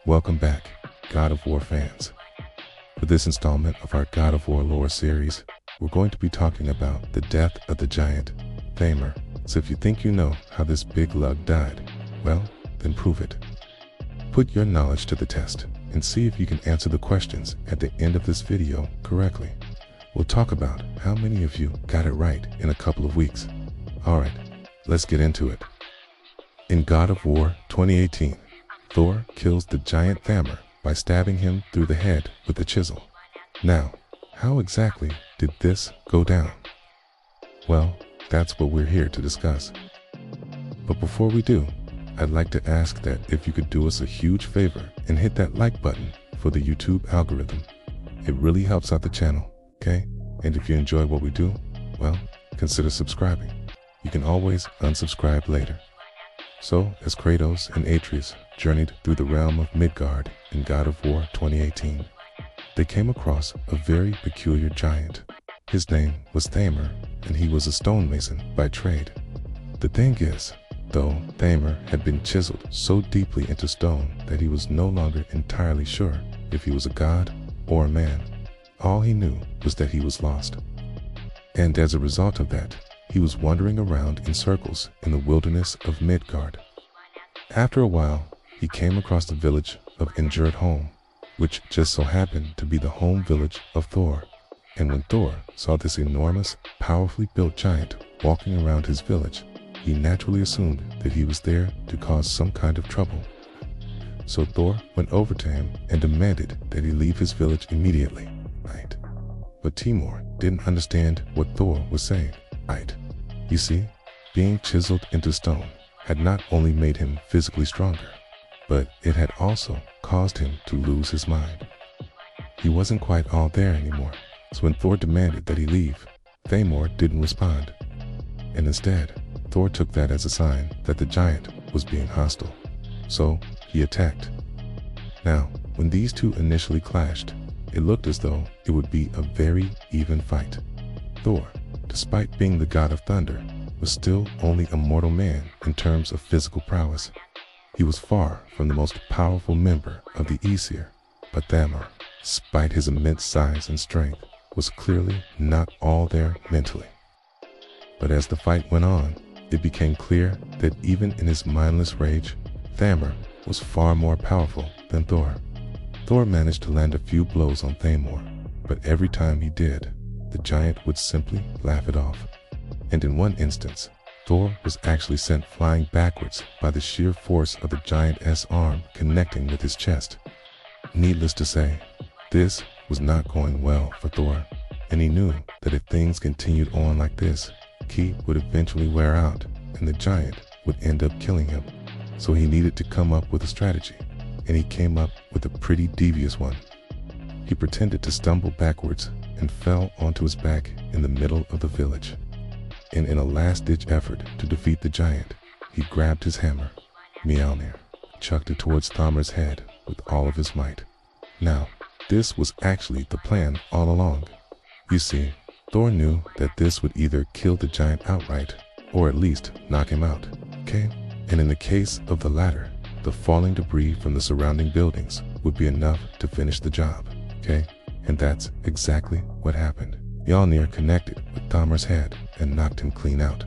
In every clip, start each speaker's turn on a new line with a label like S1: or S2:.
S1: Welcome back, God of War fans. For this installment of our God of War lore series, we're going to be talking about the death of the giant, Thamur. So if you think you know how this big lug died, well, then prove it. Put your knowledge to the test and see if you can answer the questions at the end of this video correctly. We'll talk about how many of you got it right in a couple of weeks. Alright, let's get into it. In God of War 2018, Thor kills the giant Thamur by stabbing him through the head with a chisel. Now, how exactly did this go down? Well, that's what we're here to discuss. But before we do, I'd like to ask that if you could do us a huge favor and hit that like button for the YouTube algorithm. It really helps out the channel, okay? And if you enjoy what we do, well, consider subscribing. You can always unsubscribe later. So, as Kratos and Atreus journeyed through the realm of Midgard in God of War 2018, they came across a very peculiar giant. His name was Thamur, and he was a stonemason by trade. The thing is, though Thamur had been chiseled so deeply into stone that he was no longer entirely sure if he was a god or a man, all he knew was that he was lost. And as a result of that, he was wandering around in circles in the wilderness of Midgard. After a while, he came across the village of Home, which just so happened to be the home village of Thor. And when Thor saw this enormous, powerfully built giant walking around his village, he naturally assumed that he was there to cause some kind of trouble. So Thor went over to him and demanded that he leave his village immediately. Right? But Thamur didn't understand what Thor was saying. Right? You see, being chiseled into stone had not only made him physically stronger, but it had also caused him to lose his mind. He wasn't quite all there anymore, so when Thor demanded that he leave, Thamur didn't respond. And instead, Thor took that as a sign that the giant was being hostile. So, he attacked. Now, when these two initially clashed, it looked as though it would be a very even fight. Thor, despite being the god of thunder, was still only a mortal man in terms of physical prowess. He was far from the most powerful member of the Aesir, but Thamur, despite his immense size and strength, was clearly not all there mentally. But as the fight went on, it became clear that even in his mindless rage, Thamur was far more powerful than Thor. Thor managed to land a few blows on Thamur, but every time he did, the giant would simply laugh it off. And in one instance, Thor was actually sent flying backwards by the sheer force of the giant's arm connecting with his chest. Needless to say, this was not going well for Thor, and he knew that if things continued on like this, Ki would eventually wear out and the giant would end up killing him. So he needed to come up with a strategy, and he came up with a pretty devious one. He pretended to stumble backwards and fell onto his back in the middle of the village. And in a last-ditch effort to defeat the giant, he grabbed his hammer, Mjolnir, chucked it towards Thamur's head with all of his might. Now, this was actually the plan all along. You see, Thor knew that this would either kill the giant outright, or at least knock him out, okay? And in the case of the latter, the falling debris from the surrounding buildings would be enough to finish the job, okay? And that's exactly what happened. Mjolnir connected with Thamur's head and knocked him clean out.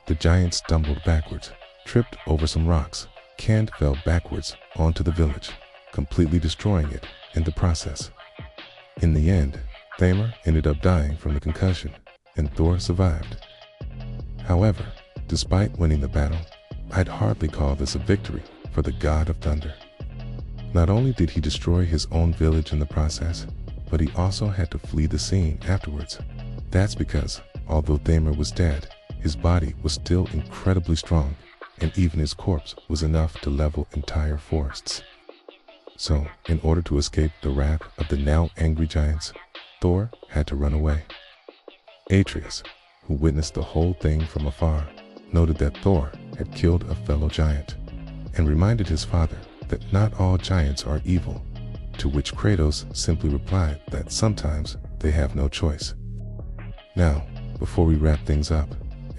S1: The giant stumbled backwards, tripped over some rocks, and fell backwards onto the village, completely destroying it in the process. In the end, Thamur ended up dying from the concussion, and Thor survived. However, despite winning the battle, I'd hardly call this a victory for the god of thunder. Not only did he destroy his own village in the process, but he also had to flee the scene afterwards. That's because, although Thamur was dead, his body was still incredibly strong, and even his corpse was enough to level entire forests. So, in order to escape the wrath of the now angry giants, Thor had to run away. Atreus, who witnessed the whole thing from afar, noted that Thor had killed a fellow giant, and reminded his father that not all giants are evil, to which Kratos simply replied that sometimes they have no choice. Now, before we wrap things up,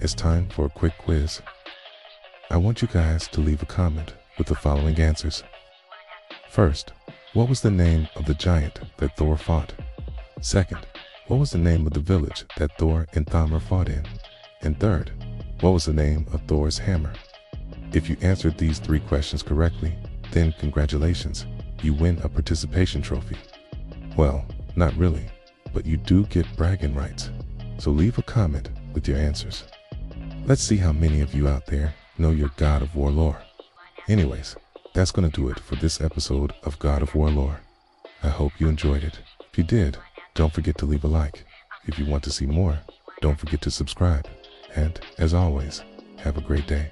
S1: it's time for a quick quiz. I want you guys to leave a comment with the following answers. First, what was the name of the giant that Thor fought? Second, what was the name of the village that Thor and Thamur fought in? And third, what was the name of Thor's hammer? If you answered these 3 questions correctly, then congratulations, you win a participation trophy. Well, not really, but you do get bragging rights. So leave a comment with your answers. Let's see how many of you out there know your God of War lore. Anyways, that's gonna do it for this episode of God of War lore. I hope you enjoyed it. If you did, don't forget to leave a like. If you want to see more, don't forget to subscribe. And as always, have a great day.